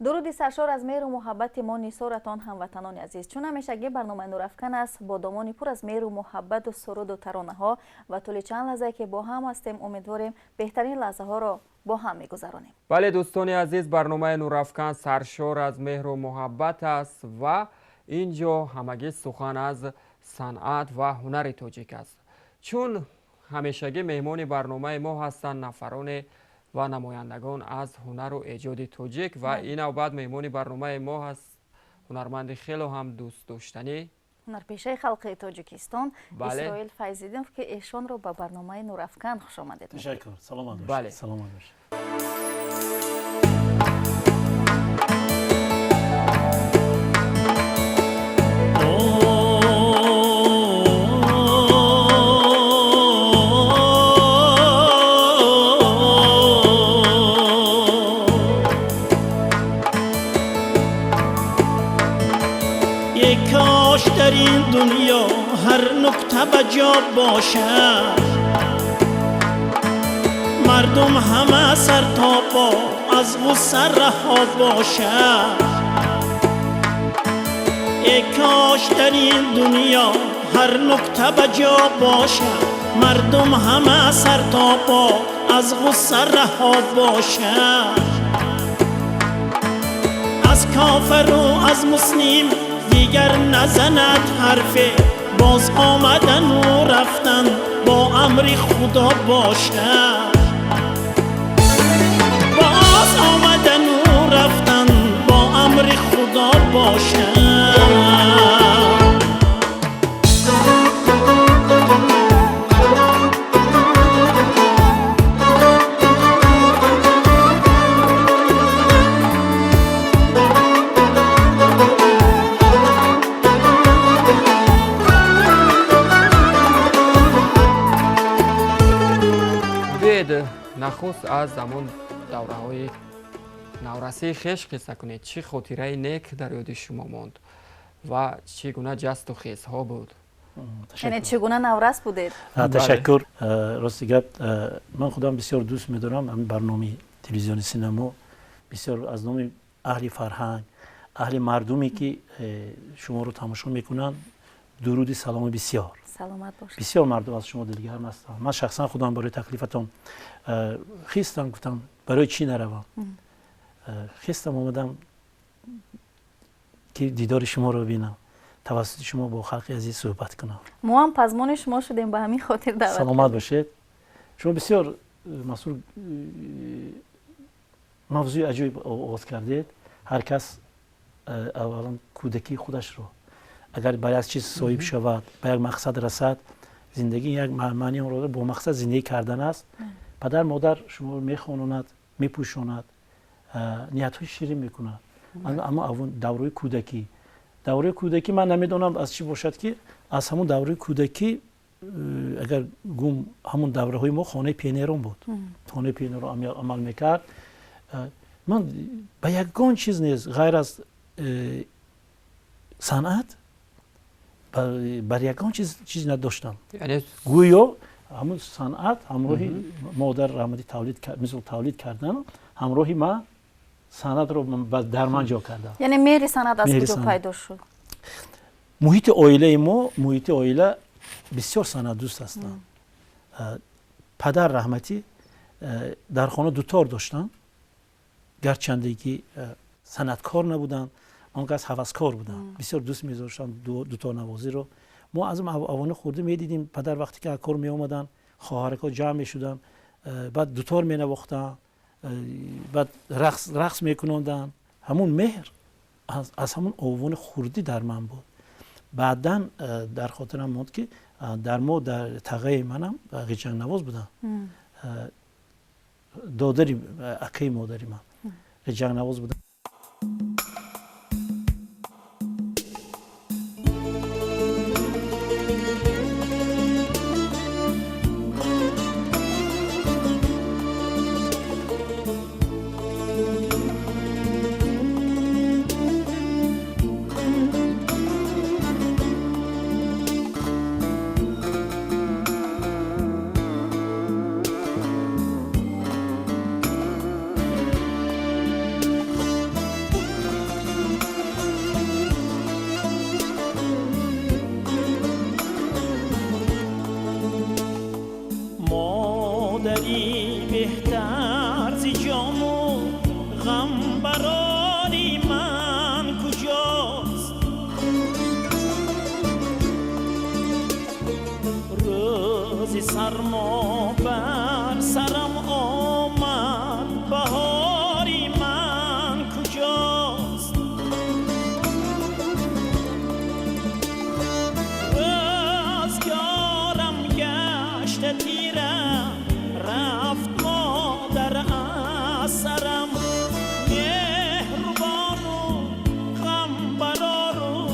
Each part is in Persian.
درود سرشار از مهر و محبت ما نیسارتان هموطنان عزیز. چون همیشگی برنامه نورافکن است با دامانی پر از مهر و محبت و سرود و ترانه ها و طول چند لحظه که با هم هستیم امیدواریم بهترین لحظه ها را با هم میگذرانیم. بله دوستان عزیز، برنامه نورافکن سرشار از مهر و محبت است و اینجا همگی سخن از صنعت و هنر تاجیک است. چون همیشگی مهمان برنامه ما هستند نفران و نمایندگان از هنر و ایجاد تاجیک و این بعد مهمان برنامه ما هست هنرمند خیلی هم دوست داشتنی هنرپیشه خلق تاجیکستان بله. اسرائیل فیضیدینov که ایشان رو به برنامه نورافکن خوش آمدید. تشکر. سلام باشید. بله. سلام باشید. کاش در این دنیا هر نکته بجا باشد، مردم همه سر تا پا از غصه رها باشد. ای کاش در این دنیا هر نکته بجا باشد، مردم همه سر تا پا از غصه رها باشد. از کافر و از مسلم دیگر نزند حرفه، باز آمدن و رفتن با امر خدا باشد. باز آمدن و رفتن با امر خدا باشد. نخست از زمان دوره های نورسی خیش قصه کنید. چی خاطره نیک در یاد شما ماند و چگونه جست و خیز ها بود؟ یعنی چگونه نورس بودید؟ تشکر. راستی گپ من خودم بسیار دوست می‌دارم همین برنامه تلویزیونی سینما، بسیار از نام اهل فرهنگ، اهل مردمی که شما رو تماشا میکنن درود سلام بسیار. سلامت باشید. بسیار مردم از شما دلگرم هستم. من شخصا خودم برای تکلیفتون خیستم، گفتم برای چی نروم. خیستم اومدم که دیدار شما رو ببینم، توسط شما با خلق عزیز صحبت کنم. ما هم پزمان شما شدیم به همین خاطر دعوت. سلامت باشید. شما بسیار مسئول موضوع عجیب آغاز کردید. هر کس اولا کودکی خودش رو اگر به یک چیز صاحب شود، به یک مقصد رسد، زندگی یک معنی اون رو با مقصد زندگی کردن است. پدر مادر شما رو میخواند، میپوشاند، نیت‌های شیرین میکند. اما اون دوره کودکی من نمیدونم از چی باشد که از همون دوره کودکی اگر گم همون دوره های ما خانه پینرون بود. خانه پینرون عمل میکرد. من به یگان چیز نیست غیر از صنعت بر یگان چیز نداشتم. یعنی گویا همون صنعت همراهی مادر رحمتی تولید کردن، همراهی من صنعت رو در من جا کردم. یعنی مهر صنعت از کجا پیدا شد؟ محیط عائله ما، محیط عائله بسیار صنعت دوست هستند. پدر رحمتی در خانه دوتار داشتن، گرچنده که صنعتکار نبودن، آنقدر هوسکار بودن. بسیار دوست می‌داشتن دوتا نوازی رو. ما از اوانه خورده می‌دیدیم پدر وقتی که کار می اومدن، خواهرها جمع می‌شدن، بعد دوتار می‌نواختن، بعد رقص می‌کنوندن. همون مهر از همون اوان خوردی در من بود. بعداً در خاطرم موند که در تقه منم قیچنگ نواز بودن. دادری اکی مادری من قیچنگ نواز بودن. هستی بهتر ز جام و غم براری من کجاست؟ روز سرما بر سرم آمد بهاری من کجاست؟ روزگارم گشت تیرم رفت مادر از سرم مهربان و غم برار و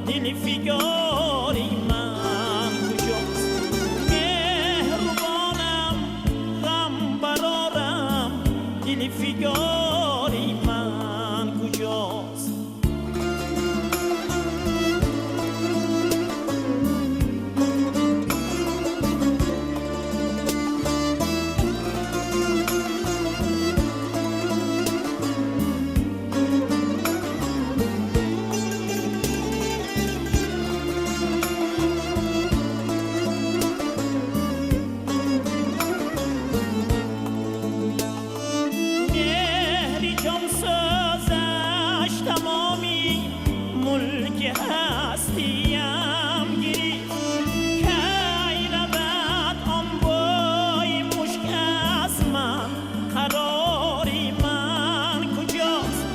دل فگاری من کجاست؟ مهربانم غم برارم دل فگاری من کجاست؟ مهری چون سازش تمامی ملک هستیم گیری کی رود آن بای مشک از من قراری من کجاست؟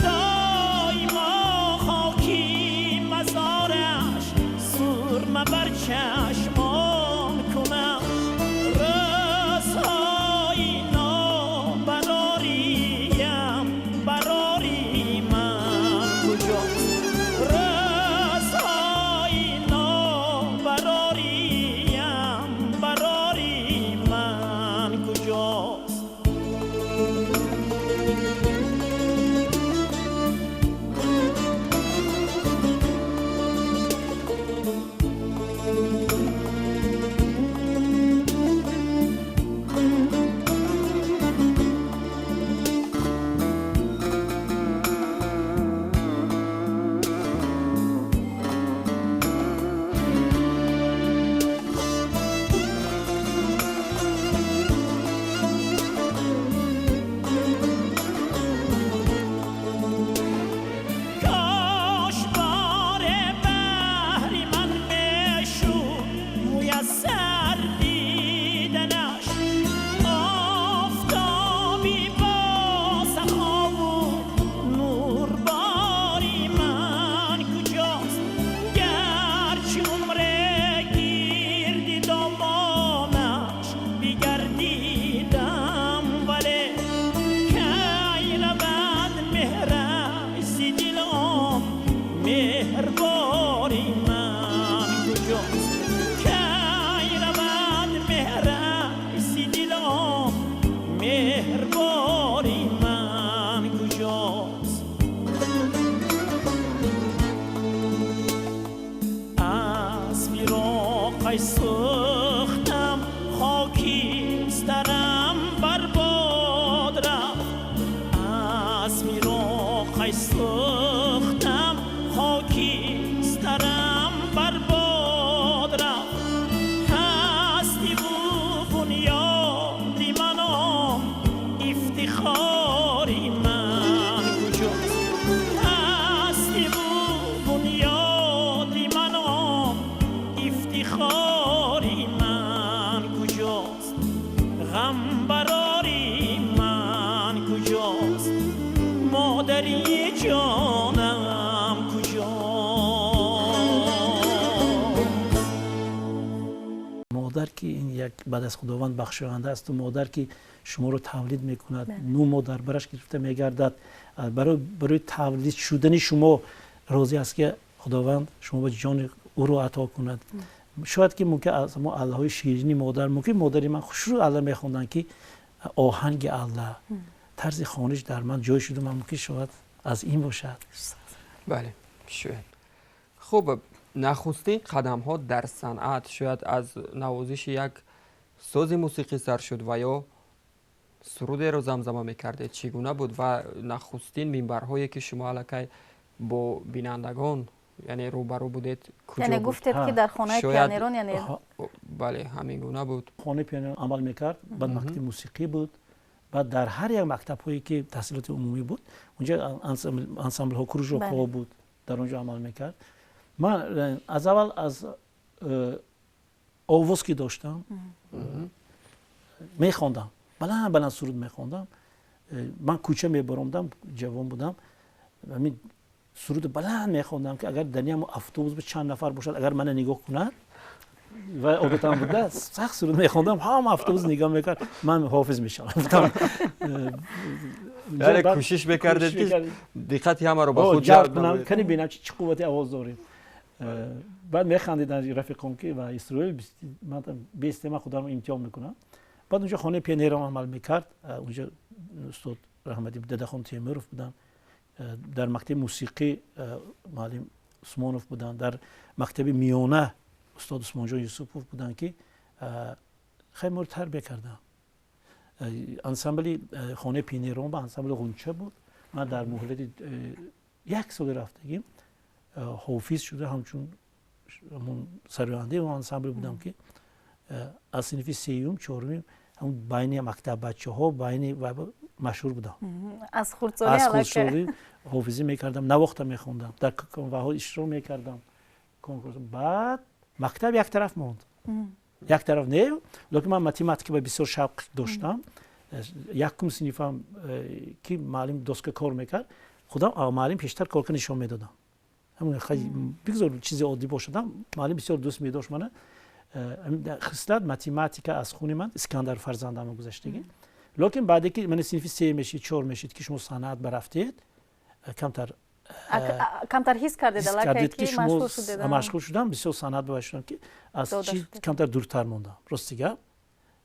دایما خاکی مزارش سرمه بر چشمان کنم رسایی نابراریم براری من کجاست؟ رسایی نابراریم براری من کجاست؟ کاش بار بحری من بشد میسر دیدنش آفتابی با سخا و نورباری من کجاست؟ گرچه عمر گیردی دامانش بگردیدم ولی کی رود مهرش ز دلم مهرباری من کجاست؟ کی رود مهرش ز دلم مهرباری من کجاست؟ اسبی را قی سوختم خاکسترم برباد رفت اسبی را قی سوختم خاکسترم برباد رفت هستی و بنیادی منم افتخاری من کجاست؟ هستی و بنیادی منم افتخاری من کجاست؟ غم براری من کجاست؟ مادری جانم کجاست؟ مادر که این یک بعد از خداوند بخشاینده است و مادر که شما رو تولید میکند نو مادر برش گرفته میگردد برای تولید شدن شما راضی است که خداوند شما به جان او رو عطا کند. شاید که ممکن از ما الله های شیرینی مادر ممکن مادری من خوش رو الله میخوندن که آهنگ الله طرز خوانش در من جای شده من ممکن شاید از این باشد. بله شاید. خب نخستین قدم ها در صنعت شاید از نوازش یک ساز موسیقی سر شد و یا سرود رو زمزمه میکرده چگونه بود و نخستین منبرهایی که شما الکی با بینندگان یعنی روبرو بودید کجا یعنی بود؟ گفتید که در خانه شاید- پیانیرون یعنی بله همین گونه بود. خانه پیانو عمل میکرد، بعد مکتب موسیقی بود، بعد در هر یک مکتب هایی که تحصیلات عمومی بود اونجا انسامبل ها کروژوک ها بود، در اونجا عمل میکرد. من از اول از آواز که داشتم میخوندم، بلند سرود میخوندم. من کوچه میبرمدم، جوان بودم، همین سرود بلند میخوندم که اگر دنیا اتوبوس به چند نفر باشد اگر من نگاه کنن و عادتم بوده سخت سرود میخوندم، هم اتوبوس نگاه میکرد من حافظ میشم. یعنی کوشش میکردید که دقتی همه رو به خود جلب کنم، کنی ببینم چه قوتی آواز داریم. بعد میخندیدن رفیقام که و اسرائیل من بیست من خودم امتحان میکنم. بعد اونجا خانه پیانیرون عمل میکرد، اونجا استاد رحمتی ددخان تیمورف بودن، در مکتب موسیقی معلم عثمانوف بودن، در مکتب میانه استاد عثمان جان یوسفوف بودن که خیلی مورد تربیه کردم. انسامبل خانه پیانیرون با انسامبل غنچه بود. من در مهلت یک سال رفتگیم حافظ شده، همچون سرورنده اون انسامبل بودم که از صنف سیوم چهارم همون بین مکتب بچه ها بین و مشهور بودم. از خردسالی حافظی میکردم، نواخت میخوندم، در کنواها اشتراک میکردم. بعد مکتب یک طرف موند، یک طرف نه، لیکن من متماتیک به بسیار شوق داشتم. یکم صنفم که معلم دوست کار میکرد، خودم معلم پیشتر کار نشون میدادم. همون خیلی بگذار چیزی عادی باشدم، معلم بسیار دوست می‌داشت منو. خصلت متماتیک از خون من اسکندر فرزندم گذشتگی. لیکن بعدی که من صنف 3 میشید 4 میشید که شما صنعت برفتید کمتر حس کردید که مشغول شدید. مشغول شدم، بسیار صنعت باشدم که از چی کمتر دورتر موندم. راستیه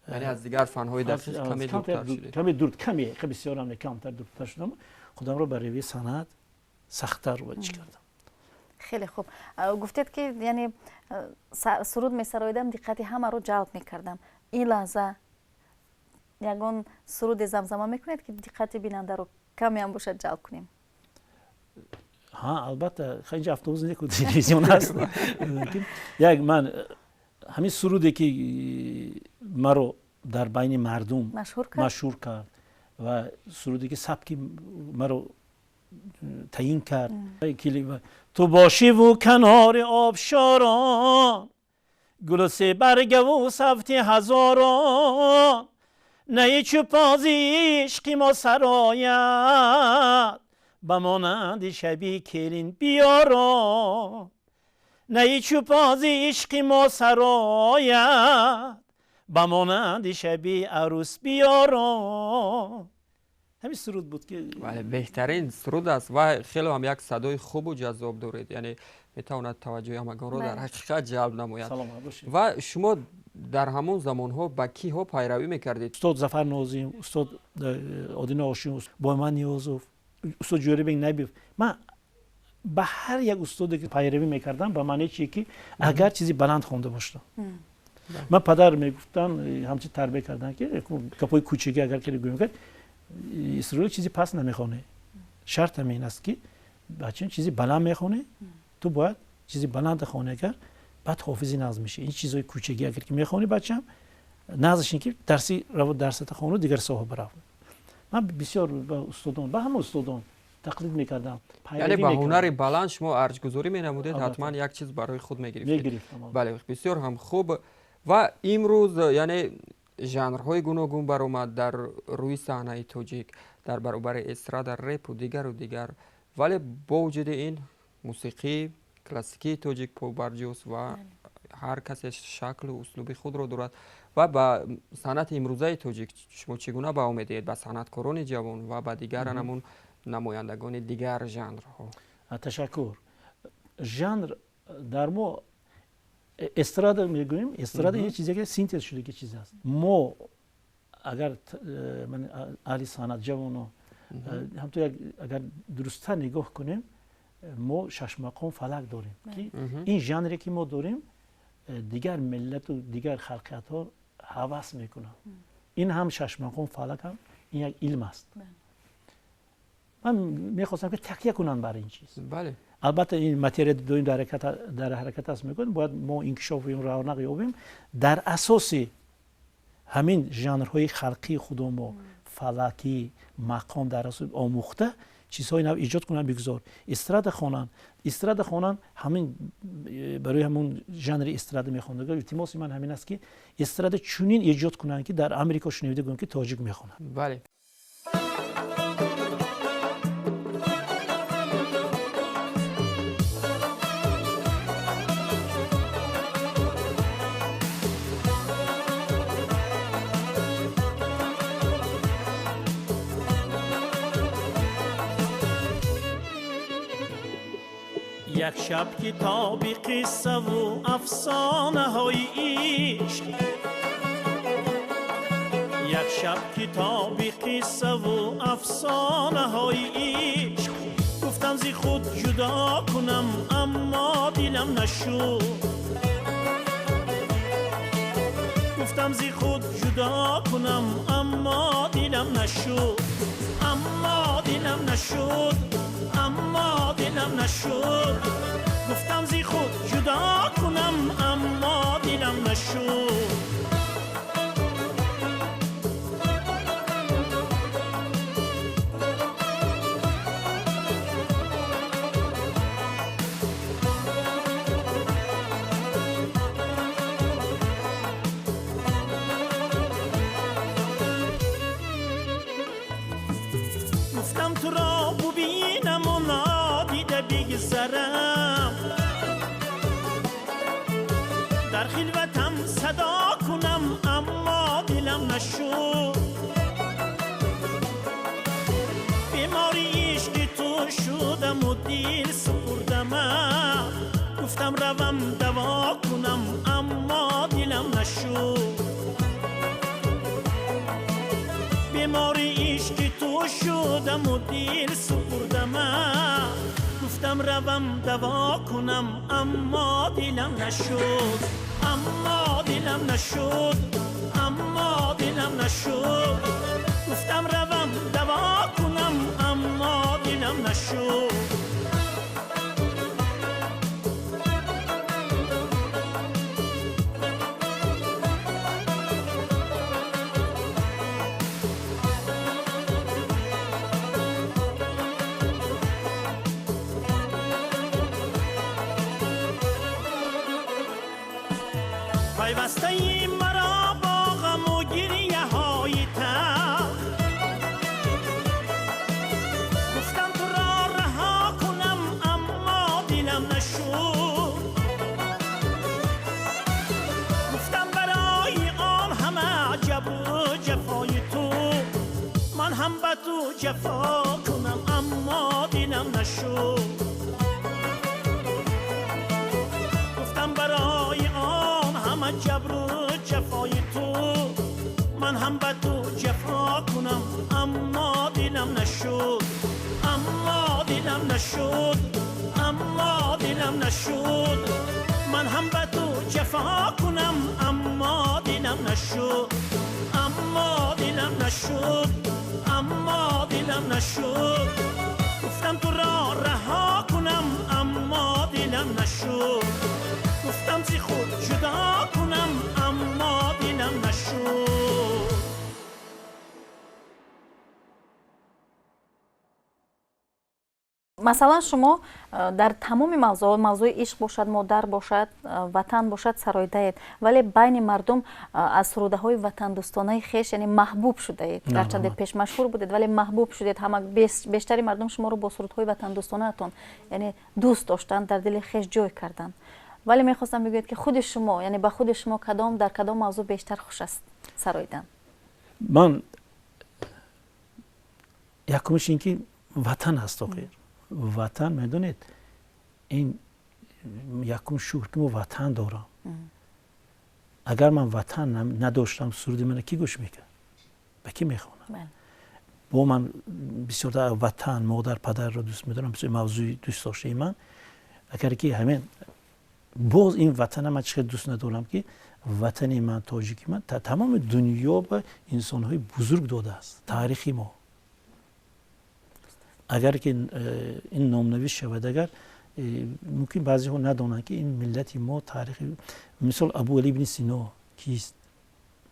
یعنی از دیگر فن‌های دقیق کمی دورتر شدید. کمی بسیار هم کمتر دورتر شدم. خودم رو برای روی صنعت سخت‌تر وجه کردم. خیلی خوب. گفتید که یعنی سرود می‌سراییدم دقت همه رو جلب می‌کردم. این لحظه یگان سرود زمزمه می‌کنید که دقت بیننده رو کمی هم باشد جلب کنیم. ها البته خیلی اتوبوس نیست که تلویزیون هست. یک من همین سرودی که مرا در بین مردم مشهور کرد و سرودی که سبکی مرا تعیین کرد، تو باشی و کنار آبشاران گل سه برگ و صفت هزاران نه چوپازی عشقی ما سرایت بمانند شبی کلین بیاران نه چوپازی عشقی ما سرایت بمانند شبی عروس بیاران. همین سرود بود که بهترین سرود است و خیلی هم یک صدای خوب و جذاب دارید، یعنی میتواند توجه همگان را در حقیقت جلب نماید. و شما در همون زمان ها با کی ها پیروی میکردید؟ استاد ظفر ناظم، استاد آدین آشین، با من نیازوف، استاد جوری بین نبی. من به هر یک استادی که پیروی میکردم به معنی چی که اگر چیزی بلند خونده باشم. من پدر میگفتن همچین تربیت کردن که کپای کوچیکی اگر که گویم کرد اسرائیل چیزی پس نمیخونه. شرط این است که بچه چیزی بلند میخونه، تو باید چیزی بلند خونه کرد، بعد حافظی نظم میشه. این چیزای کوچیکی اگر که میخونی بچه‌م نظمش این که درسی رو درس خونه دیگر صاحب برام. من بسیار با استادان، با هم استادان تقلید میکردم. یعنی با هنر بلند شما ارجگذاری مینمودید، حتما یک چیز برای خود میگرفتید. بله بسیار هم خوب. و امروز یعنی ژانرهای گوناگون برآمد در روی صحنه تاجیک در برابر استراد، رپ و دیگر، ولی با وجود این موسیقی کلاسیکی تاجیک پابرجاست و هر کسی شکل و اسلوب خود را دارد. و با صنعت امروزه تاجیک شما چگونه با امیدید به صنعتکاران جوان و با دیگر همون نمایندگان دیگر ژانرها؟ تشکر. ژانر در ما استراد میگوییم، استراد یه چیزی که سینتز شده که چیز است. ما اگر من اهل صنعت جوانو همونطور اگر درست‌تر نگاه کنیم ما 6 مقام فلک داریم که این ژانری که ما داریم دیگر ملت و دیگر خلقیت ها هوس میکنن. این هم 6 مقام فلک هم این یک علم است. من میخواستم که تکیه کنن برای این چیز. بله. البته این متریال دوم در حرکت است میکنه، باید ما انکشاف این رونق یابیم در اساس همین ژانرهای خلقی خودمون و فلکی مقام در اساس آموخته چیزهای نو ایجاد کنن بگذار. استراد خوانن همین برای همون ژانر استراد میخوندن. التماس من همین است که استراد چنین ایجاد کنن که در آمریکا شنیده گم که تاجیک میخونن. بله. یک شب کتابی قصه و افسانه های عشق، یک شب کتابی قصه و افسانه های عشق، گفتم زی خود جدا کنم اما دلم نشد، گفتم زی خود جدا کنم اما دلم نشد، اما دلم نشد، اما دلم نشد، گفتم زی خود جدا کنم اما دلم نشد. گفتم تو را ببینم و نادیده بگذرم، در خلوتم صدا کنم اما دلم نشد، بیماری عشق تو شدم و دل سپردم، گفتم روم دوا کنم اما دلم نشد، بیماری عشق تو شدم و دل سپردم، گفتم روم دوا کنم اما دلم نشد، اما دلم نشد، اما دلم نشد، گفتم روم دوا کنم اما دلم نشد. پیوسته ای مرا با غم و گریه های تلخ، گفتم تو را رها کنم اما دلم نشد، گفتم برای آن همه جبر و جفای تو من هم به تو جفا کنم اما دلم نشد، گفتم برای جبر و جفای تو من هم به تو جفا کنم اما دلم نشد، اما دلم نشد، اما دلم نشد، من هم به تو جفا کنم اما دلم نشد، اما دلم نشد، اما دلم نشد، گفتم تو را رها کنم اما دلم نشد، گفتم زی خود جدا کنم اما دلم نشد. مثلا شما در تمام موضوع عشق باشد، مادر باشد، وطن باشد سرایده اید، ولی بین مردم از سروده های وطن دوستانه خویش یعنی محبوب شده اید. گرچه پیش مشهور بودید ولی محبوب شدید. همه بیشتری مردم شما رو با سرودهای وطن دوستانه تون یعنی دوست داشتن، در دل خویش جای کردن. ولی میخواستم بگوید که خود شما یعنی با خود شما کدام در کدام موضوع بیشتر خوش است سرایدن؟ من یکمش این که وطن هست آخر. وطن میدونید این یکم شور که من وطن دارم. اگر من وطن نداشتم سرود من کی گوش میکرد؟ به کی میخوانم؟ با من بسیار وطن، مادر، پدر را دوست میدارم، بسیار موضوع دوست داشته من. اگر که همین باز این وطن من چقدر دوست ندارم که وطن من، تاجیکی من تمام دنیا به انسان‌های بزرگ داده است. تاریخی ما اگر که این نامنویس شود، اگر ممکن بعضی ها ندانند که این ملت ما تاریخ، مثل ابو علی بن سینا کیست،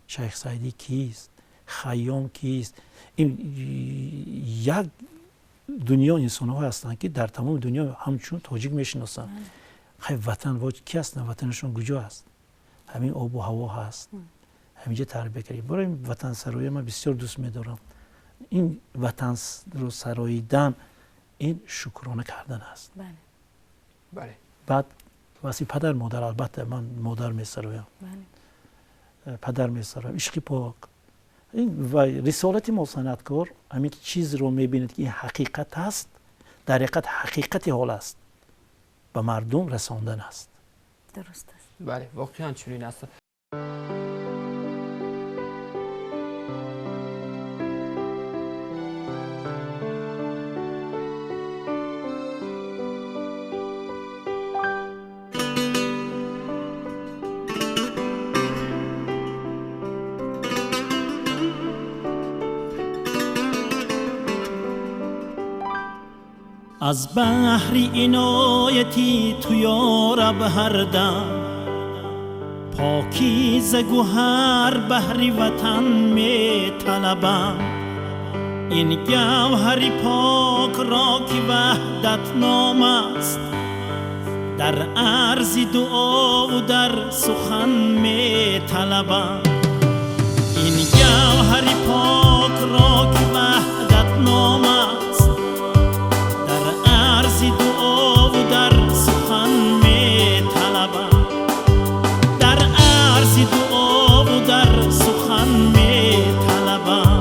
شیخ سعدی کیست، خیام کیست. این یک دنیا انسان ها هستند که در تمام دنیا همچون تاجیک میشناسن. خیلی وطن واج کی هستن؟ وطنشون کجا است؟ همین آب و هوا هست. همینجا تربیت کردیم. برای وطن سرایی من بسیار دوست می‌دارم. این وطن رو سراییدن این شکرانه کردن است. بله. بعد واسه پدر مادر، البته من مادر می‌سرایم. پدر می‌سرایم. عشق پاک. این و رسالت ما صنعتکار همین چیز رو می‌بینید که این حقیقت است. در حقیقت حقیقت حال است. به مردم رساندن است. درست است. بله واقعا چنین است. از بحر عنایتی تو یارب هر دم، پاکیزه گوهر بحر وطن می طلبم. این گوهر پاک را که وحدت نام است، در عرض دعا و در سخن می طلبم. این گوهر پاک را که وحدت نام است، در عرض دعا و در سخن می طلبم. در عرض دعا و در سخن می طلبم.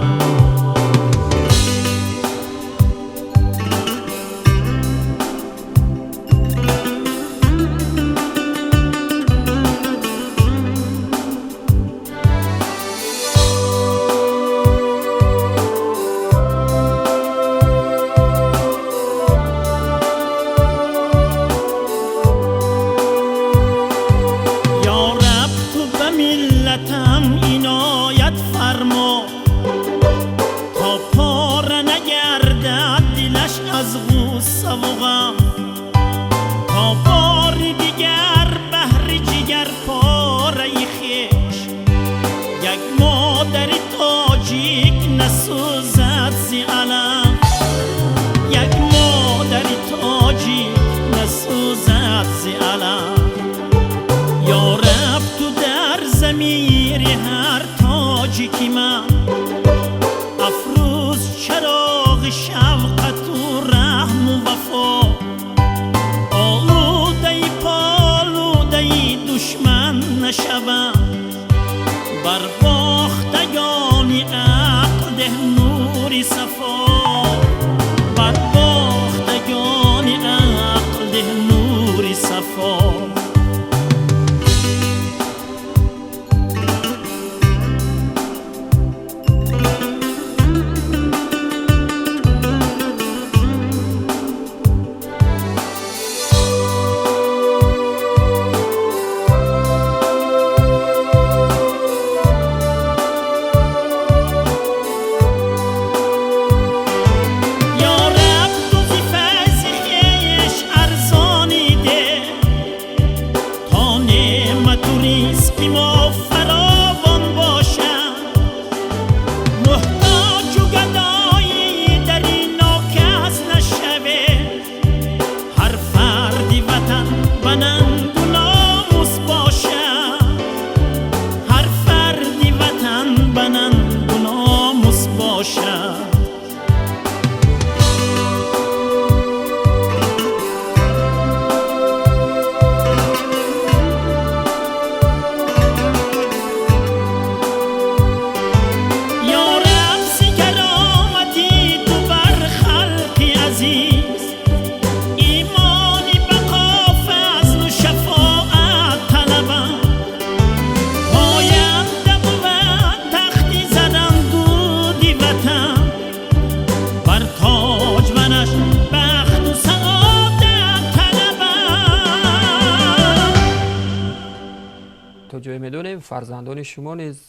فرزندان شما نیز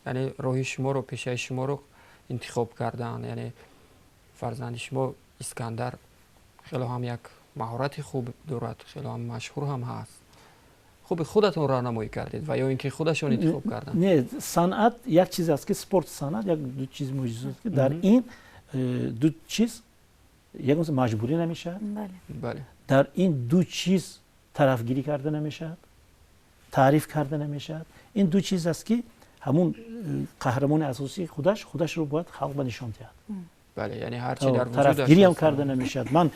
یعنی روح شما رو پیشه شما رو انتخاب کردن. یعنی فرزند شما اسکندر خیلی هم یک مهارت خوب دارد، خیلی هم مشهور هم هست. خوب خودتون راهنمایی کردید و یا اینکه خودشون انتخاب کردن؟ نه، صنعت یک چیز است که سپورت صنعت یک دو چیز موجود است که در این دو چیز یک مجبوری نمیشه. بله. بله. در این دو چیز طرفگیری کرده نمیشه، تعریف کرده نمیشه. این دو چیز است که همون قهرمان اساسی خودش رو باید خلق نشان دهد. بله، یعنی هر چی در وجودش طرفگیری هم کرده نمیشه. من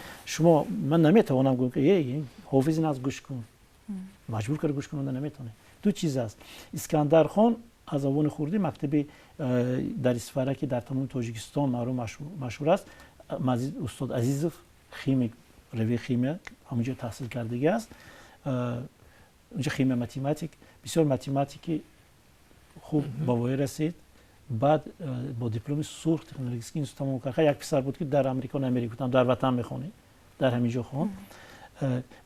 نمیتوانم بگم که این حافظ ناز گوش کن، مجبور کرده گوش کننده نمیتونه. دو چیز است. اسکندر خان از آوان خوردی مکتب در اصفهان که در تمام تاجیکستان معروف مشهور است، استاد عزیزوف خیمی روی خیمی همونجا تحصیل کرده است. اونجا خیمی ماتماتیک بسیار ماتماتیکی خوب باوی رسید. بعد با دیپلم سرخ تکنولوژیک اینستیتوت تمام کرد. یک پسر بود که در آمریکا نمی‌رفتم، در وطن میخونی، در همینجا خون.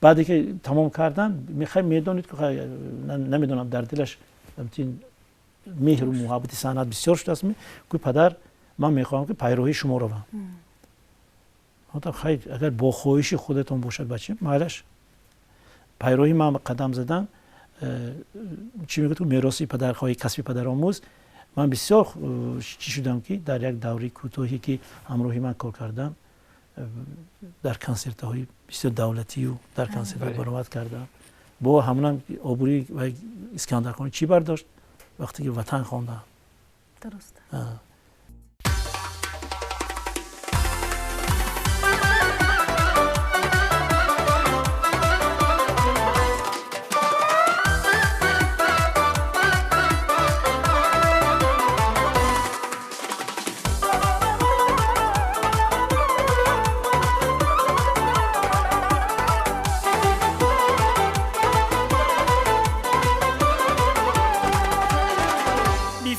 بعدی که تمام کردن میدونید که نمیدونم در دلش همین مهر و محبت صنعت بسیار شده است. که پدر من میخوام که پیروی شما رو برم. حتی خیر اگر با خواهش خودتون باشد بچه معلش پیروی من قدم زدن چی میگه تو میراثی پدرخواهی کسب پدرآموز. من بسیار چی شدم که در یک دوره کوتاهی که همراهی من کار کردم در کنسرت های بسیار دولتی و در کنسرت های برآمد کردم. با همون عبوری و اسکندرخان چی برداشت وقتی که وطن خواندم. درسته.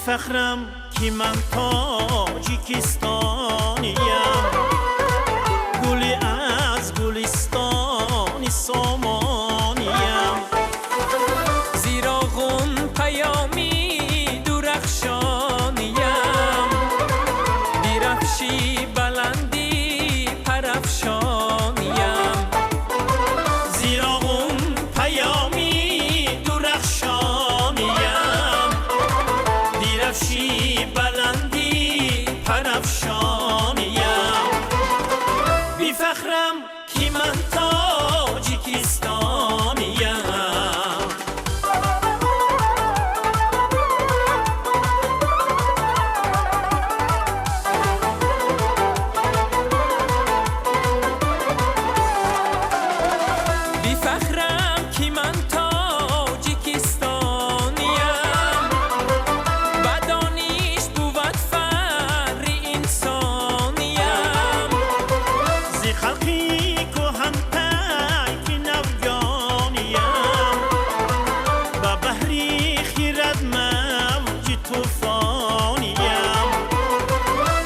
فخرم که من تاجیکستانیم، گلی از گلستان سامانیم، زیرا غن پیامی درخشانیم، درفشی بلندی پرافشانیم، زیرا غن پیامی درخشانیم، درفشی بلندی پرافشانیم، بی فخرم که من تاجیکستانیم. بی فخرم که من تاجیکستانیم، بدانیش بود فر انسانیم، زی خلقی کهن پی نویانیم، با بحری خیرد موج طوفانیم،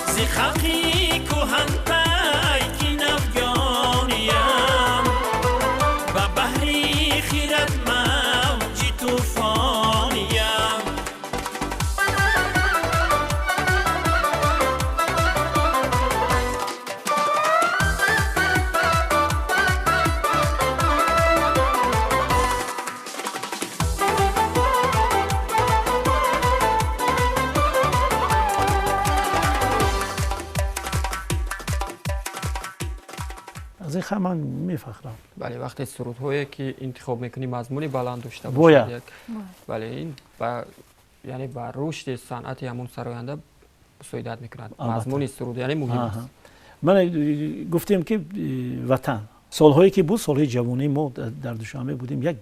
زی خلقی کهن پی نویانیم، با بحری خیرد موج طوفانیم. از این خیلی من میفخرم. بله، وقتی سرودهایی که انتخاب میکنی مضمونی بلند داشته باید. باشد، بله این یعنی با رشد صنعت همون سراینده مساعدت میکند. مضمون سرود یعنی مهم است. من گفتیم که وطن سالهایی که بود، سالهای جوانی ما در دوشنبه بودیم، یک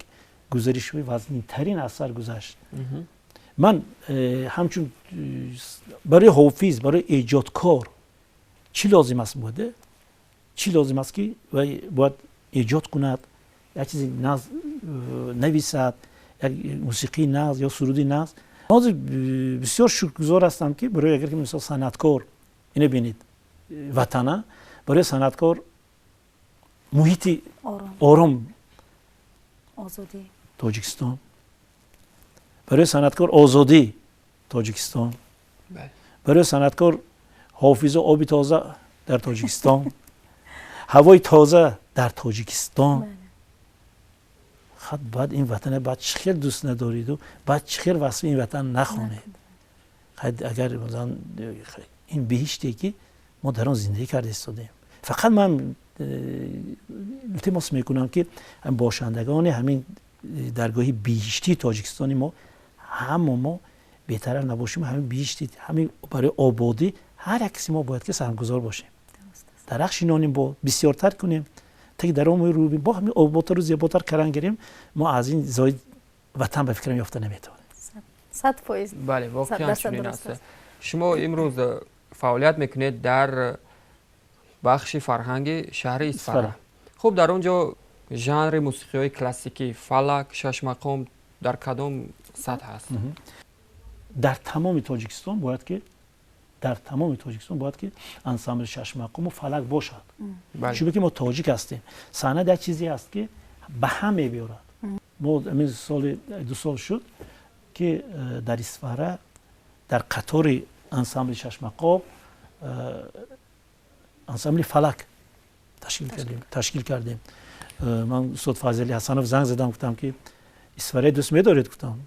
گزارش وزنی ترین اثر گذشت. من همچون برای حافظ، برای ایجادکار چی لازم است بوده؟ چی لازم است که باید ایجاد کند، یک چیزی نویسد، یک موسیقی ناز یا سرودی ناز. من بسیار شکرگزار هستم که برای اگر که مثلا صنعتکار اینو ببینید وطنه، برای صنعتکار محیط آرام آزادی تاجیکستان، برای صنعتکار آزادی تاجیکستان، برای صنعتکار حافظ آب تازه در تاجیکستان، هوای تازه در تاجیکستان خط بعد این وطن بعد چخیر دوست ندارید و بعد چخیر وصف این وطن نخونید. اگر مثلا این بهشتی که ما در آن زندگی کرده استادیم. فقط من التماس میکنم که باشندگان همین درگاهی بهشتی تاجیکستانی ما ما بهتر نباشیم، همین بهشتی همین برای آبادی هر کسی ما باید که سرمایه‌گذار باشیم. درخش نانیم با بسیارتر کنیم تا در اون رو با همین آبادتر رو زیباتر کردن گیریم ما از این زاید وطن به فکرم یافته نمیتونیم. 100%. بله واقعا چنین است. شما امروز فعالیت میکنید در بخش فرهنگی شهر اصفهان. خب در اونجا ژانر موسیقی کلاسیکی فلک، شش مقام در کدام سطح هست؟ در تمام تاجیکستان باید که انسامبل شش مقام و فلک باشد. چون که ما تاجیک هستیم. سند یک چیزی است که به هم میبیارد. ما همین سال 2 سال شد که در اصفهان در قطار انسامبل شش مقام انسامبل فلک تشکیل کردیم. من استاد فاضلی حسنوف زنگ زدم گفتم که اصفهان دوست می‌دارید؟ گفتم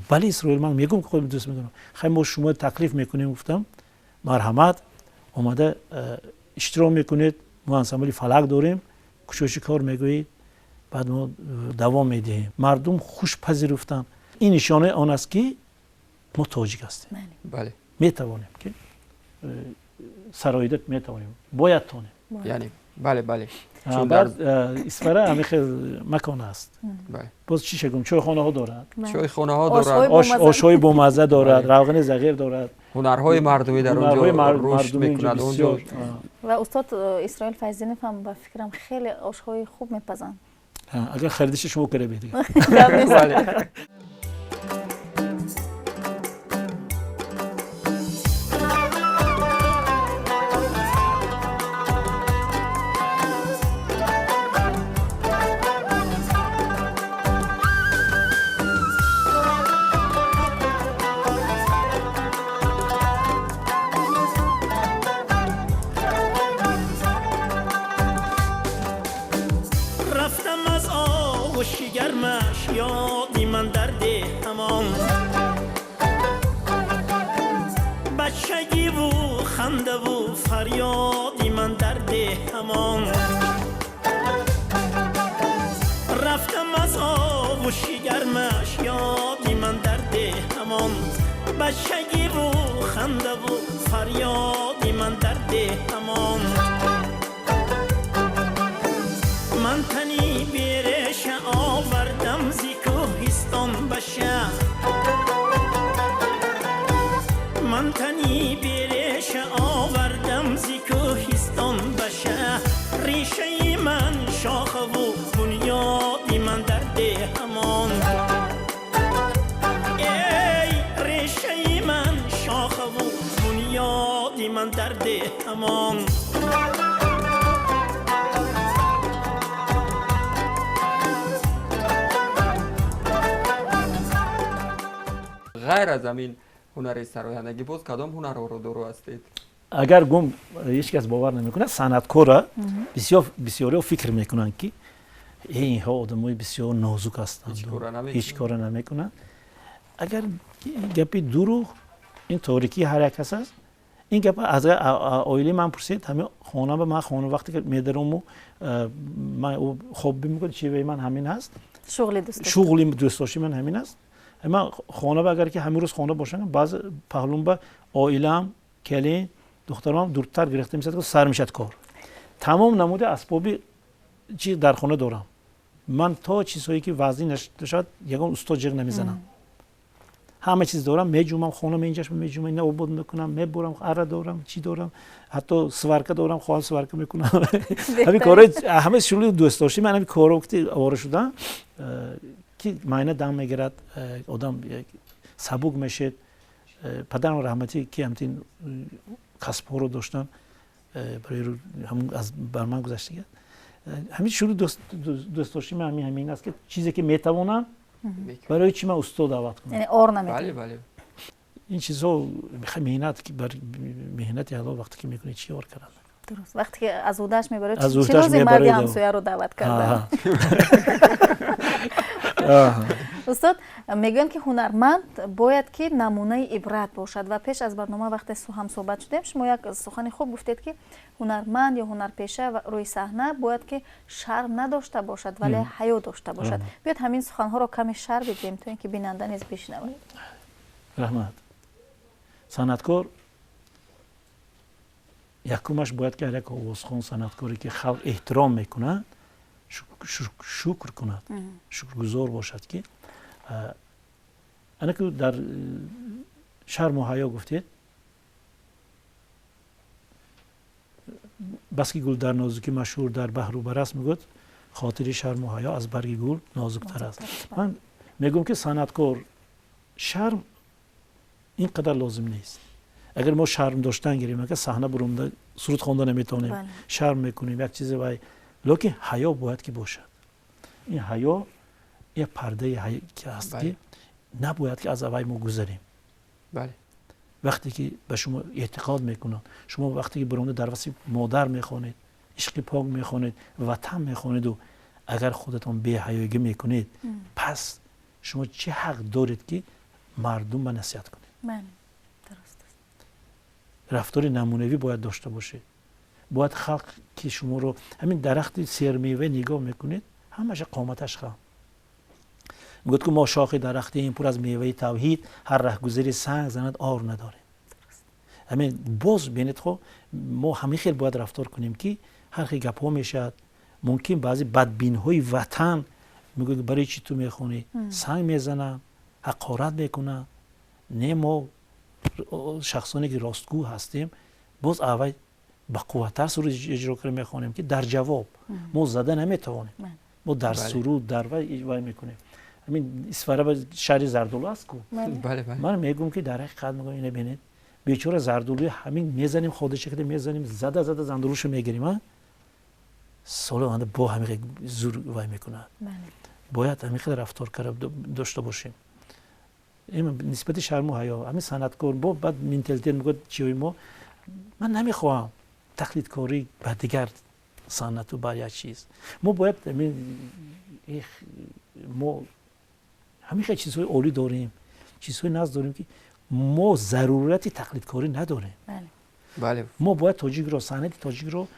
بله اسرائیل من میگم که خودم دوست می‌دارم. خیلی ما شما تکلیف میکنیم. گفتم مرحمت اومده اشتراک میکنید، ما انسامبل فلک داریم، کوشش کار میگویید، بعد ما دوام میدهیم. مردم خوش پذیرفتن. این نشانه آن است که ما تاجیک هستیم. بله میتوانیم که سرایدت میتوانیم، باید تونیم. یعنی بله چون در اصفهان همه خیلی مکان است. باز چی شگم چای خانه ها دارد، آش‌های بامزه دارد، روغن زغیر دارد، هنرهای مردمی در اونجا رشد میکند اونجا. و استاد اسرائیل فیضینف هم به فکرم خیلی آش‌های خوب میپزند. اگر خریدش شما کرده بدید. فریادی من در ده همان رفتم از آغوشی گرمش یادی من در ده همان بچگی و خنده و فریادی من در ده همان من تنی بیرش آوردم زی کوهستان به شهر من تنی بیرش آوردم زی کوهستان به شهر ریشه من شاخه و بنیادی من در ده همان ای ریشه من شاخه و بنیادی من در ده همان غیر از همین هنر سرایندگی باز کدام هنرها رو دارو هستید؟ اگر گم هیچ کس باور نمیکنه صنعتکارا بسیاری فکر میکنن که اینها آدمای بسیار نازک هستند هیچ کار نمیکنن. اگر گپی دروغ این تاریکی هر یک کس است این گپ از آیلی من پرسید همه خانه به من خانه وقتی که میدارم و من خوب میگم چی من همین هست شغلی دوست داشتم من همین است. اما خانه با اگر که همین روز خانه باشن باز پهلوم با آیلم کلی دخترم دورتر گرفته میشه که سر میشد کار تمام نموده اسبابی چی در خانه دارم من تا چیزهایی که وزنی نشد یگان استاد جر نمیزنم همه چیز دارم میجومم خانه اینجاش میجومم اینا عبود میکنم میبرم اره دارم چی دارم حتی سوارکه دارم خواهم سوارکه میکنم همین کارا همه شغل دوست داشتم من همین کارا وقتی آواره شدم که معنی دم میگیرد آدم سبک میشه. پدرم رحمتی که همین کسب رو داشتن برای همون از بر من گذشته همین شروع دوست داشتم همین است که چیزی که میتوانم برای چی من استاد دعوت کنم یعنی اور نمیکنم. بله این چیزها میخواد مهنت که بر مهنت حالا وقتی که میکنی چی اور کردن درست. وقتی که از اودش میبره از چه اودش روزی مرد میبره همسایه رو دعوت کرده. استاد میگن که هنرمند باید که نمونه عبرت باشد و پیش از برنامه وقتی هم صحبت شدیم شما یک سخن خوب گفتید که هنرمند یا هنرپیشه روی صحنه باید که شرم نداشته باشد ولی حیا داشته باشد. بیاید همین سخنها رو کمی شرح بدیم تا اینکه بیننده نیز بشنوه. رحمت. صنعتکار یکمش باید که یک آوازخوان صنعتکاری که خلق احترام میکنند شکر کند، شکرگزار باشد که انا که در شرم و حیا گفتید بس که گل در نازکی مشهور در بحر و برست میگوید خاطر شرم و حیا از برگ گل نازکتر است. من میگم که صنعتکار شرم اینقدر لازم نیست. اگر ما شرم داشتن گیریم که صحنه برونده سرود خواندن نمیتونیم شرم میکنیم یک چیز وای لکن حیا باید که باشد. این حیا یک پرده حیا که هست که نباید که از اوای ما گذریم. بله. وقتی که به شما اعتقاد میکنن شما وقتی که برونده در وسط مادر میخوانید عشق پاک میخوانید وطن میخوانید و اگر خودتان بی حیایی میکنید پس شما چه حق دارید که مردم به نصیحت کنید؟ من درست است. رفتار نمونه‌ای باید داشته باشه. باید خلق که شما رو همین درخت سرمیوه نگاه میکنید همش قامتش خام میگوید که ما شاخ درختی این پر از میوه توحید هر رهگذری سنگ زند آر نداره. همین باز بینید خب ما همین خیلی باید رفتار کنیم که هر خیلی گپ ها میشد ممکن بعضی بدبین های وطن میگوید برای چی تو میخونی سنگ میزنن حقارت میکنن. نه ما شخصانی که راستگو هستیم باز اول با قوتر سرود اجرا کنیم میخوانیم که در جواب ما زده نمیتوانیم ما در سرود در وای میکنیم. همین اسفره شهر زردولو است کو. من میگم که در حقیقت میگم اینو ببینید بیچاره زردولو همین میزنیم خودش که میزنیم زده زندروشو میگیریم سال آینده با همین زور وای میکنه. باید همین خیلی رفتار داشته باشیم. این نسبت شرم و حیا همین صنعتکار با بعد منتالیته میگه چیوی ما من نمیخوام تقلید کاری به دیگر صنعت و برای چیز ما باید ما همین خیلی چیزهای عالی داریم چیزهای ناز داریم که ما ضرورتی تقلید کاری نداریم. بله. ما باید تاجیک رو صنعت تاجیک رو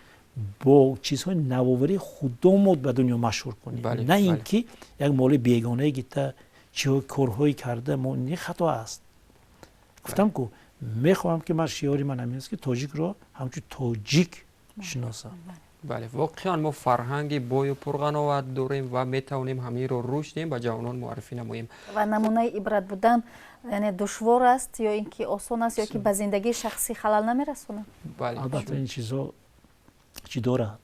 با چیزهای نوآوری خودمون به دنیا مشهور کنیم. نه اینکه یک مال بیگانه گیته چه کارهایی کرده ما این خطا است. گفتم که میخوام که من شیاری من همین است که تاجیک رو همچون تاجیک شناسم. بله واقعا ما فرهنگی بوی و پرقناوت داریم و میتونیم همین رو رشد به جوانان معرفی نماییم. و نمونه عبرت بودن یعنی دشوار است یا اینکه آسان است یا که به زندگی شخصی خلل نمیرسونه؟ بله. البته این چیزا چی دارد.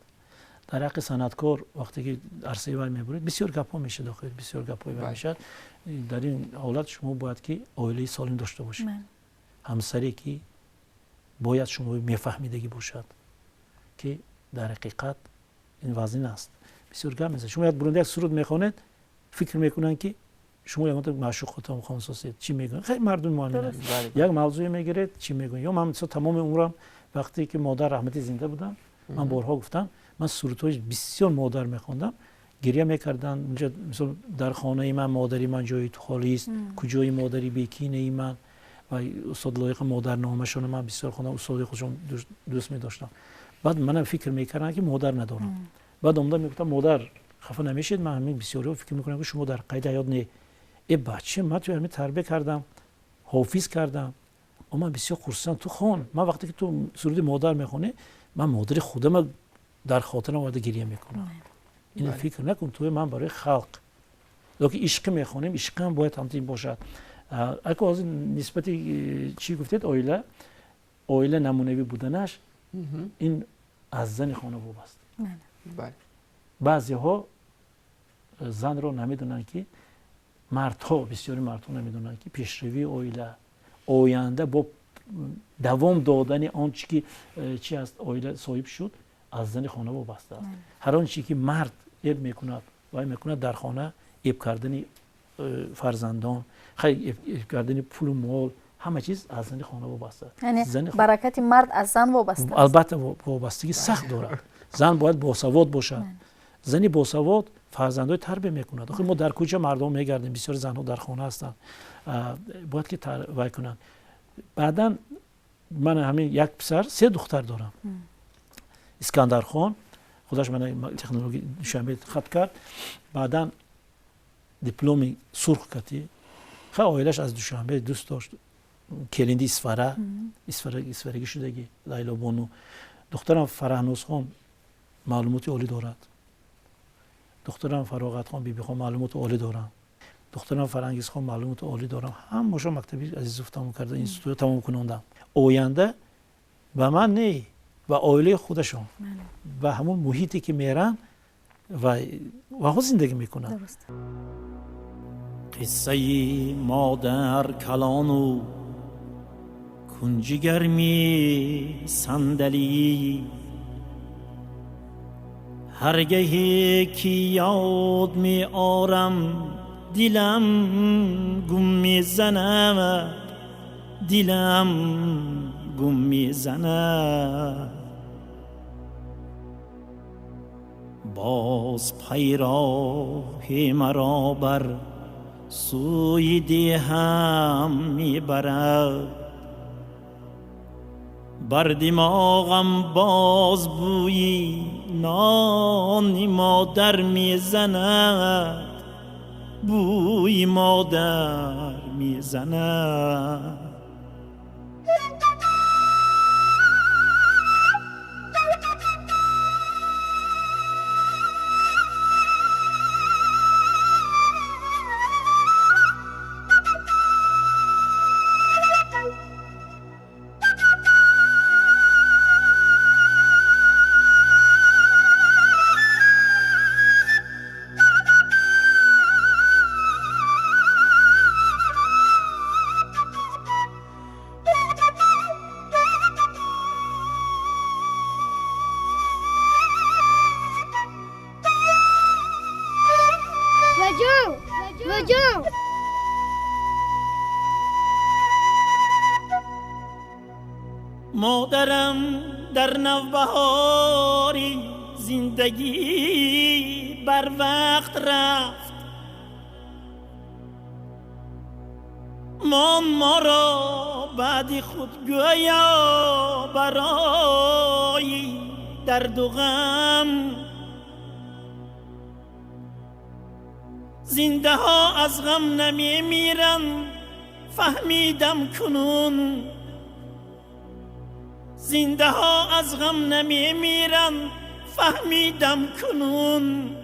در حق صنعتکار وقتی که عرصه وای میبرید بسیار گپا میشه داخل بسیار گپای میشه. در این حالت شما باید که عائله سالم داشته باشید. همسری که باید شما میفهمیدگی باشد که در حقیقت این وزن است. بسیار گپ میزنه. شما یاد برنده یک سرود میخوانید فکر میکنن که شما یک معشوق خودتون میخوام سوسید چی میگن خیلی مردم معامله یک موضوع میگیرید چی میگن یا من تمام عمرم وقتی که مادر رحمتی زنده بودم من بارها گفتم من سرودهای بسیار مادر میخوندم گریه میکردن اونجا مثلا در خانه من مادری من جای تو خالی است کجای مادری بیکینه من و استاد لایق مادر نامشون من بسیار خوندم استاد خودشون دوست می‌داشتم. بعد منم فکر میکردم که مادر ندارم. بعد اومدم میگفتم مادر خفه نمیشید من همین بسیاری فکر میکنم که شما در قید حیات نه ای بچه من تو همین تربیت کردم حافظ کردم اما بسیار خرسندم تو خون من وقتی که تو سرود مادر میخونی من مادر خودم در خاطرم وارد گریه میکنم. این فکر نکن تو من برای خلق لکه عشق میخونیم عشق هم باید همین باشد. اگه از نسبتی چی گفتید عائله نمونه‌ای بودنش این از زن خانه وابسته. بله. بعضی ها زن رو نمیدونن که مردها بسیاری مردها نمیدونن که پیشروی عائله آینده با دوام دادن آنچه که چی است عائله صاحب شد از زن خانه وابسته است. هر آنچه که مرد ایب میکند وای میکند در خانه ایب کردن فرزندان خیلی ایب کردن پول و مال همه چیز از زن خانه وابسته. یعنی زن برکت مرد از زن وابسته است. البته وابستگی سخت داره. زن باید باسواد باشد. زنی باسواد فرزندای تربیت میکند. آخه ما در کوچه مردم میگردیم، بسیار زنها در خانه هستند، باید که تربیت کنند. بعدا من همین یک پسر 3 دختر دارم. اسکندر خان خودش من تکنولوژی دوشنبه خط کرد، بعدا دیپلمی سرخ کردی. خیلی عائلش از دوشنبه دوست داشت. کلندی اسفرگی شدگی لیلا بانو. دخترم فرهنوز خان معلومات عالی دارد. دخترم فراغت خان بیبی خان معلومات عالی دارم. دخترم فرنگیز خان معلومات عالی دارم. هم ماشا مکتبی عزیزوف تمام کرده، اینستیتوت تمام کنوندم. آینده و من نه و عائله خودشون و همون محیطی که میرن و زندگی میکنن. درست. قصه مادر کلان و کنج گرمی صندلی، هرگاهی که یاد می آرم دلم گم میزند، دلم گم میزند. باز پیراه مرا بر سوی دهم میبرد، بر دماغم باز بوی نان مادر میزند، بوی مادر میزند. مادرم در نوبهاری زندگی بر وقت رفت، ما را بعد خود گویا برای درد و غم. زنده ها از غم نمی میرن فهمیدم کنون، زنده ها از غم نمی میرن فهمیدم کنون.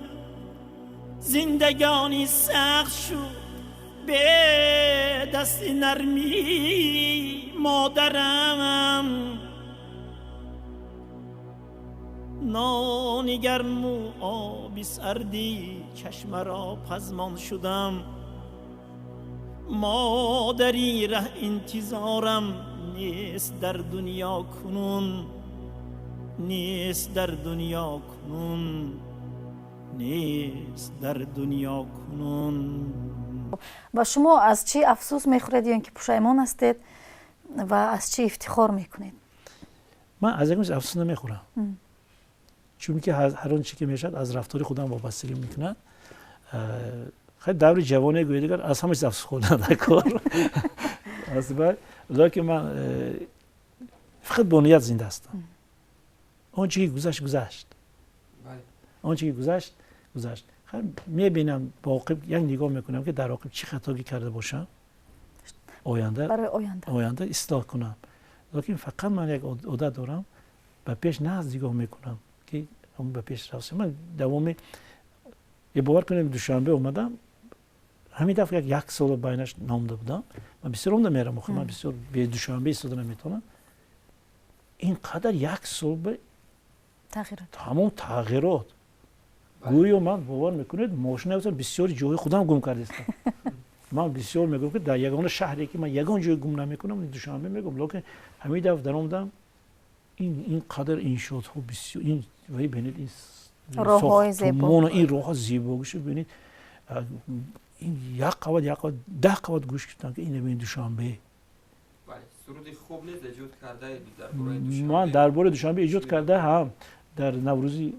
زندگانی سخت شد به دست نرمی مادرم، نان گرم و آبی سردی چشم را پزمان شدم. مادری ره انتظارم نیست در دنیا کنون، نیست در دنیا کنون، نیست در دنیا کنون. و شما از چی افسوس میخورید یا اینکه پشیمان هستید و از چی افتخار میکنید؟ من از اینکه افسوس نمیخورم، چون که هر آنچه که میشد از رفتار خودم وابستگی میکنه. خیلی دور جوانی گویدگر از همه چیز افسوس خوردن در کار. لکن من فقط با نیت زنده هستم. آنچه که گذشت گذشت، آنچه که گذشت گذشت. خیلی میبینم با عاقب یک نگاه میکنم که در عاقب چی خطایی کرده باشم، برای آینده اصلاح کنم. لکن فقط من یک عادت دارم، به پیش نه نگاه میکنم که اون به پیش رفت. من دوامی یه باور کنم دوشنبه اومدم، همین دفعه یک سال بینش نامده بودم. من بسیار اون نمیرم، من بسیار به دوشنبه ایستاده نمیتونم. اینقدر یک سال به تمام تغییرات گویا من باور میکنید ماشین هستم بسیار جای خودم گم کرده استم. من بسیار میگم که در یگان شهری که من یگان جای گم نمیکنم دوشنبه میگم، لکن همین دفعه در اومدم این قدر این شد ها بسیار این ولی ببینید این راههای زیبا، این راه زیبا گوشه ببینید این یک قواد 10 قواد گوش کردن که این ببین دوشنبه سرود خوب نیست ایجاد کرده درباره دوشنبه. من درباره دوشنبه ایجاد کرده هم در نوروزی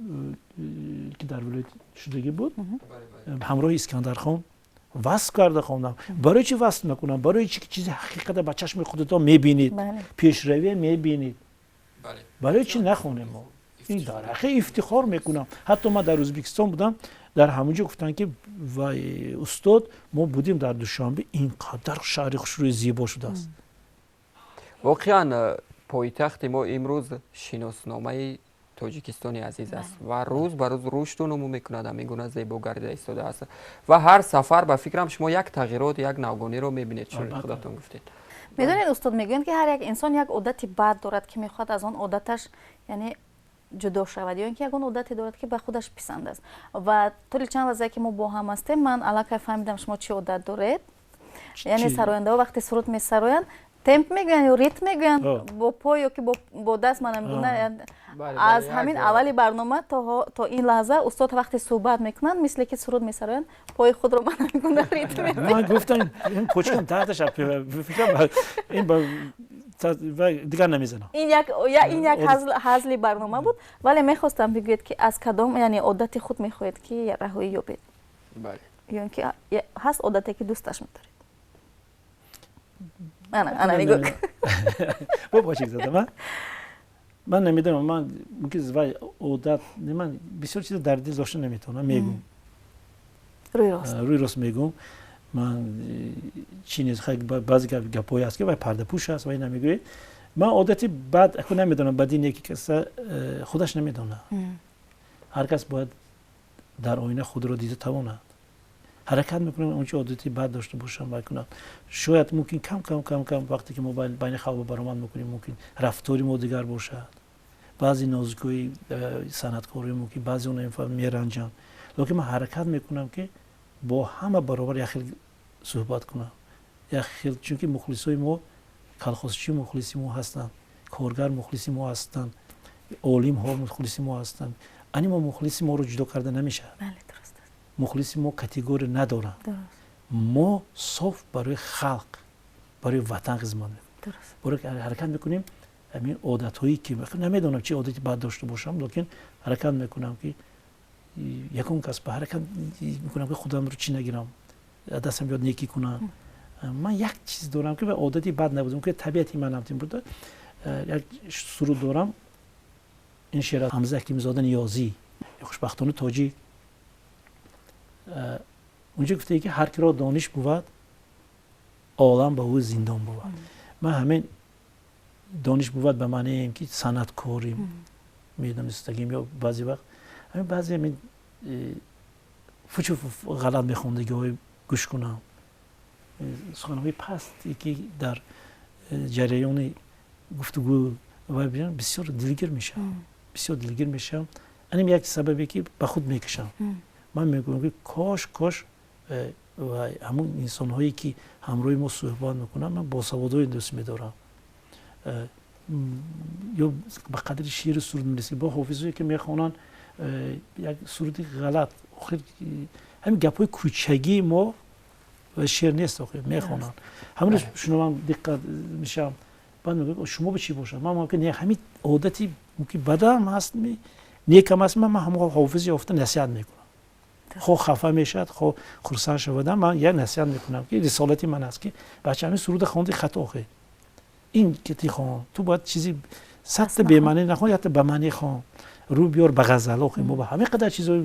که در ولایت شدگی بود همراه اسکندر خان وصل کرده خوندم. برای چی وصل میکنم؟ برای چی که چیزی حقیقت با چشم خودتون میبینید، پیشروی میبینید. برای چی نخونیم ما؟ این داره خیلی افتخار میکنم. حتی ما در ازبکستان بودم، در همونجا گفتن که وای استاد ما بودیم در دوشنبه اینقدر شهر خوشروی زیبا شده است. واقعا پایتخت ما امروز شناسنامه تاجیکستان عزیز است و روز به روز رشد و نمو میکند، همین گونه زیباگردی ایستاده است و هر سفر به فکرم شما یک تغییرات، یک نوگانی رو میبینید. چون خودتون گفتید میدونید استاد میگویند که هر یک انسان یک عادت بد دارد که میخواد از آن عادتش یعنی جدا شود یا اینکه یک عادتی دارد که به خودش پسند است. و طول چند لحظه که ما با هم هستیم من الان فهمیدم شما چی عادت دارید. یعنی سراینده ها وقتی سرود میسراین تمپ میگن یا ریتم میگن با پای یا که با دست من نمیگن. از همین اولی برنامه تا این لحظه استاد وقتی صحبت میکنن مثل که سرود میسراین پای خود رو من نمیگن ریتم میگن. من گفتم این پوچکم تحتش فکرم این دیگر نمیزنم. این یک هزلی برنامه بود ولی میخواستم بگوید که از کدام یعنی عادت خود میخواهید که رهایی یابید. بله. یا اینکه هست عادتی که دوستش میدارید. انا میگم بابا چیز زدم من نمیدونم. من ممکن است عادت من بسیار چیز در دل داشته نمیتونم میگم روی راست میگم. من چی خیلی بعضی گپایی هست که پرده پوش هست و این نمیگوید. من عادتی بد اکو نمیدونم، بدی نیکی کس خودش نمیدونه. هر کس باید در آینه خود رو دیده تواند. حرکت میکنم اونچه عادتی بد داشته باشم بکنم. شاید ممکن کم وقتی که ما بین خواب برآمد میکنیم ممکن رفتاری ما دیگر باشد. بعضی نازکویی صنعتکاری ممکن بعضی اون نمیفهم میرنجن. لکن من حرکت میکنم که با همه برابر یک خیلی صحبت کنم. یک خیلی چون که مخلصای ما کلخواسچی مخلصی ما هستن، کارگر مخلصی ما هستن، عالم ها مخلصی ما هستن. یعنی ما مخلصی ما رو جدا کرده نمیشه. بله درست. مخلصی ما کاتگوری ندارن. ما صاف برای خلق، برای وطن خدمت میکنیم. برای حرکت میکنیم. همین عادت هایی که نمیدونم چه عادتی باید داشته باشم لکن حرکت میکنم که یکم کس به حرکت میکنم که خودم رو چی نگیرم، دستم بیاد نیکی کنم. من یک چیز دارم که به عادتی بد نبودم که طبیعتی من همتیم بوده. یک سرود دارم، این شعر حمزه حکیم‌زاده نیازی خوشبختانه تاجی اونجا گفته که هر کی را دانش بود عالم به او زندان بود. من همین دانش بود به معنی اینکه صنعتکاری میدونستگیم یا بعضی وقت همین بعضی همین فوچ غلط میخوندگی های گوش کنم. سخنهای پستی که در جریان گفتگو و بسیار دلگیر میشم. بسیار دلگیر میشم. اینم یک سببی که به خود میکشم. من میگم که کاش و همون انسان هایی که همراه ما صحبت میکنن من باسوادای دوست میدارم. یا به قدر شعر سرود میرسه با حافظایی که میخوانن یک سرودی غلط همین گپای کوچگی ما و شعر نیست میخوانن همون شما من دقت میشم بعد میگم شما به چی باشم من ممکن همین عادتی ممکن بدم هست نیکم هست من هم حافظی افته نصیحت میکنم خو خفه میشد خو خرسان شدم من یه نصیحت میکنم که رسالتی من است که بچه همین سرود خواندی خطا خه این که خوان تو باید چیزی سطح به معنی نخوان یا به معنی خوان رو بیار به غزل ما به همین قدر چیزای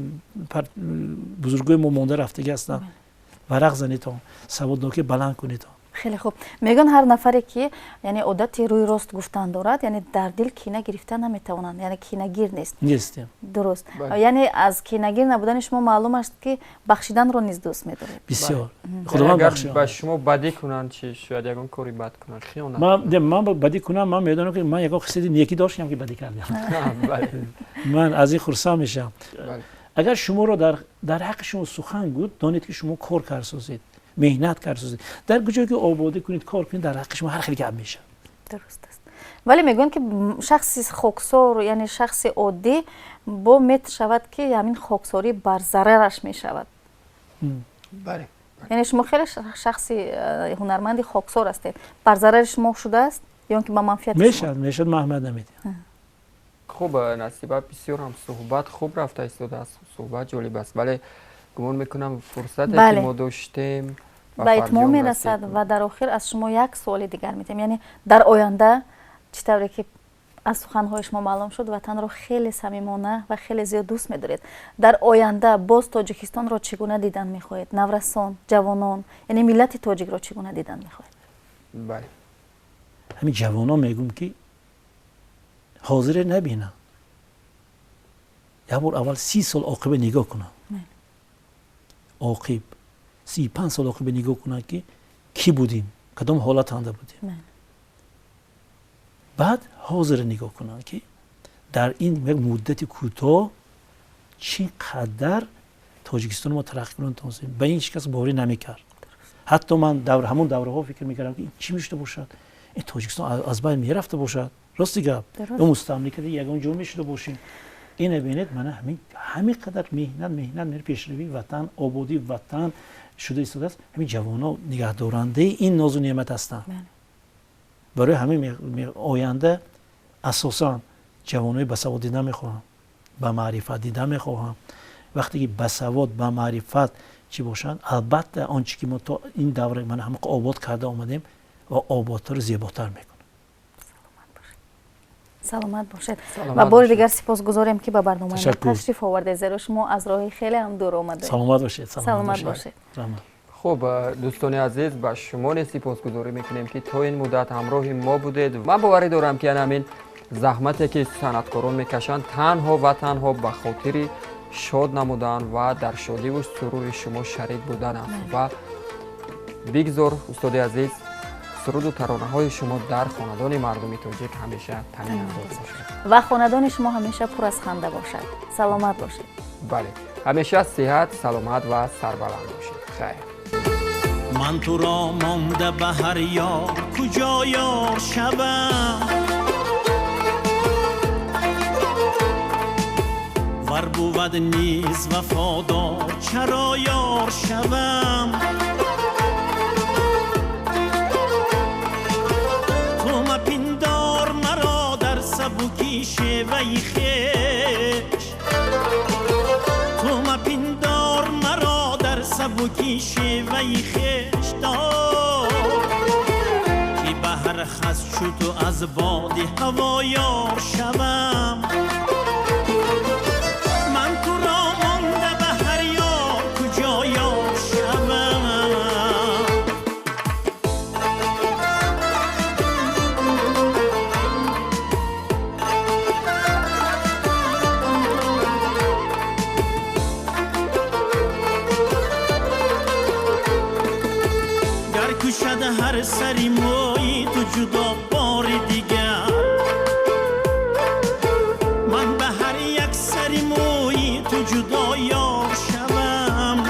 بزرگای ما مونده رفتگی هستن ورق زنید تا سوادناکی بلند کنید. خیلی خوب. میگن هر نفری که یعنی عادت روی راست گفتن دارد یعنی در دل کینه گرفتن نمیتونن یعنی کینه گیر نیستیم. درست. یعنی از کینه گیر نبودن شما معلوم است که بخشیدن رو نیز دوست می‌دارید. بسیار. خدا من بخشید. با شما بدی کنن چی شاید یگان کاری بد کنن خیانت. من بدی کنم من میدونم که من یگان قصه نیکی داشتم که بدی کردم. من از این خرسان میشم. اگر شما رو در حق شما سخن گفت دانید که شما کار کردید. مهنت کردید در جایی که آبادی کنید کار کنید در حق شما هر خیلی گپ میشه. درست است. ولی میگن که شخصی خاکسار یعنی شخص عادی با مت شود که همین خاکساری بر ضررش میشود. بله. یعنی شما خیلی شخصی هنرمندی خاکسار هستید بر ضرر شما شده است؟ یا اینکه با منفیت میشد محمد نمیدی. خوب نصیبه بسیار هم صحبت خوب رفته است از صحبت جالب است، ولی گمان میکنم فرصتی که ما داشتیم به اتمام میرسد و در آخر از شما یک سوال دیگر میتیم، یعنی در آینده چطوری که از سخنهای شما معلوم شد وطن رو خیلی صمیمانه و خیلی زیاد دوست می‌دارید، در آینده باز تاجیکستان رو چگونه دیدن می‌خواهید؟ نورسان، جوانان، یعنی ملت تاجیک رو چگونه دیدن می‌خواهید؟ بله، همین جوانان میگم که حاضر نبینن، یه بار اول 30 سال عاقبه نگاه کنن، عاقب 35 سال عاقبه نگاه کنن که کی بودیم، کدام حالت انده بودیم، بعد حاضر نگاه کنن که در این مدت کوتاه چقدر تاجیکستان ما ترقی کنن تونستیم. به این هیچ کس باور نمیکرد. حتی من همون دوره ها فکر میکردم که این چی میشده باشد، این تاجیکستان از بین میرفته باشد. راست گپ، اون مستملکت یگان جور میشده باشیم. این ببینید من همین قدر مهنت میره پیشروی وطن، آبادی وطن شده ایستاده است. همین جوانا نگهدارنده این ناز و نعمت هستند. برای همین آینده اساسا جوانای بسواد دیدن میخواهم، با معرفت دیدن میخواهم. وقتی که بسواد با معرفت چی باشن، البته آنچه که ما تا این دوره من هم آباد کرده آمدیم و آبادتر و زیباتر میکنه. سلامت باشید. و بار دیگر سپاسگزاریم که به برنامه ما تشریف آورده، زیرا شما از راه خیلی هم دور آمده. سلامت باشید. سلامت باشید. خب دوستان عزیز، با شما سپاسگزاری میکنیم که تا این مدت همراه ما بودید. من باوری دارم که همین زحمتی که صنعتکاران میکشند تنها و تنها به خاطر شاد نمودن و در شادی و سرور شما شریک بودن است. و بگذار استاد عزیز سرود و ترانه های شما در خاندان مردم تاجیک همیشه تنین انداز باشد و خاندان شما همیشه پر از خنده باشد. سلامت باشید. بله، همیشه صحت، سلامت و سربلند باشید. خیر. من تو را مانده به هر یار کجا یار شوم، ور بود نیز وفادار چرا یار شوم. تو مپندار مرا در سبکی شیوه خویش، تو مپندار مرا در سبکی شیوه خویش دار، که به هر خس شد و از باد هوا یار شوم. من تو را مانده به هر یار کجا یار شوم. گر کشد هر سری موی تو جدا بار دیگر، من به هر یک سری موی تو جدا یار شوم.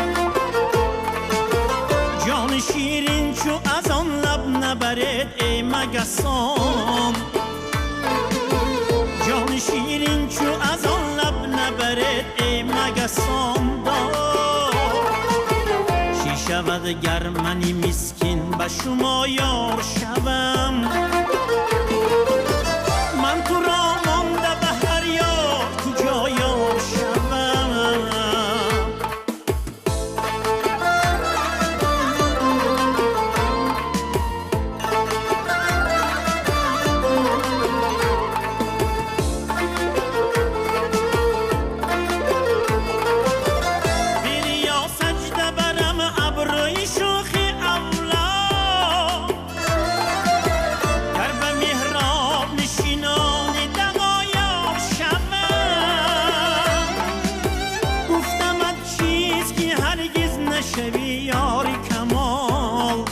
جان شیرین چو از آن لب نبرد ای مگسان، جان شیرین چو از آن لب نبرد ای مگسان دار، چی شود گر منی مسکین به شما یار شوم. من تو را مانده به هر یار کجا یار شوم. بریا سجده برم ابروی شوخ اولاد، گر به محراب نشینان دغا یار شوم. گفتمت چیز که هرگز نشوی یاری کمال،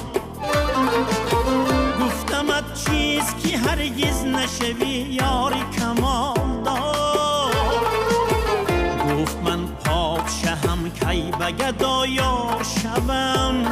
گفتمت چیز که هرگز نشوی یاری کمال دار. گفت من پادشاهم کی به گدا یار شوم.